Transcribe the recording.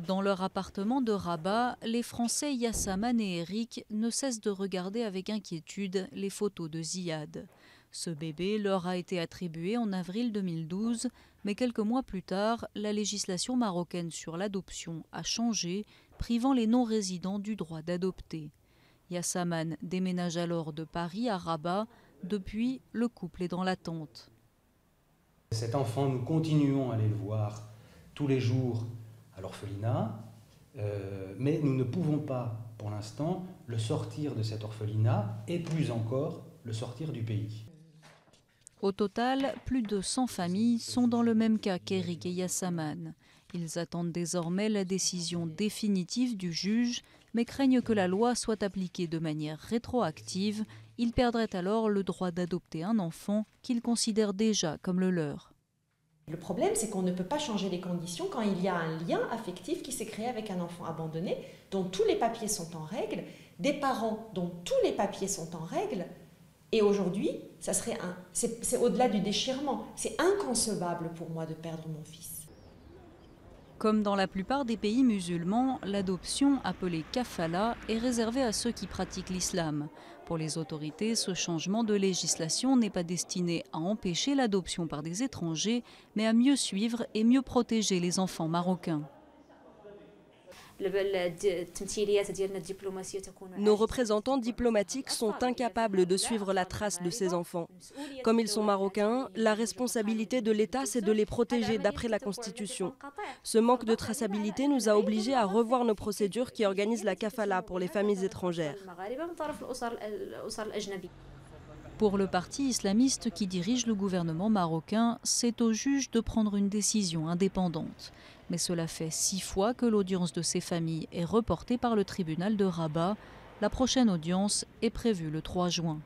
Dans leur appartement de Rabat, les Français Yassaman et Eric ne cessent de regarder avec inquiétude les photos de Ziad. Ce bébé leur a été attribué en avril 2012, mais quelques mois plus tard, la législation marocaine sur l'adoption a changé, privant les non-résidents du droit d'adopter. Yassaman déménage alors de Paris à Rabat. Depuis, le couple est dans l'attente. Cet enfant, nous continuons à aller le voir tous les jours à l'orphelinat, mais nous ne pouvons pas, pour l'instant, le sortir de cet orphelinat et plus encore, le sortir du pays. Au total, plus de 100 familles sont dans le même cas qu'Eric et Yassaman. Ils attendent désormais la décision définitive du juge, mais craignent que la loi soit appliquée de manière rétroactive. Ils perdraient alors le droit d'adopter un enfant qu'ils considèrent déjà comme le leur. Le problème, c'est qu'on ne peut pas changer les conditions quand il y a un lien affectif qui s'est créé avec un enfant abandonné, dont tous les papiers sont en règle, des parents dont tous les papiers sont en règle. Et aujourd'hui, c'est au-delà du déchirement. C'est inconcevable pour moi de perdre mon fils. Comme dans la plupart des pays musulmans, l'adoption, appelée kafala, est réservée à ceux qui pratiquent l'islam. Pour les autorités, ce changement de législation n'est pas destiné à empêcher l'adoption par des étrangers, mais à mieux suivre et mieux protéger les enfants marocains. Nos représentants diplomatiques sont incapables de suivre la trace de ces enfants. Comme ils sont marocains, la responsabilité de l'État, c'est de les protéger d'après la Constitution. Ce manque de traçabilité nous a obligés à revoir nos procédures qui organisent la kafala pour les familles étrangères. Pour le parti islamiste qui dirige le gouvernement marocain, c'est au juge de prendre une décision indépendante. Mais cela fait 6 fois que l'audience de ces familles est reportée par le tribunal de Rabat. La prochaine audience est prévue le 3 juin.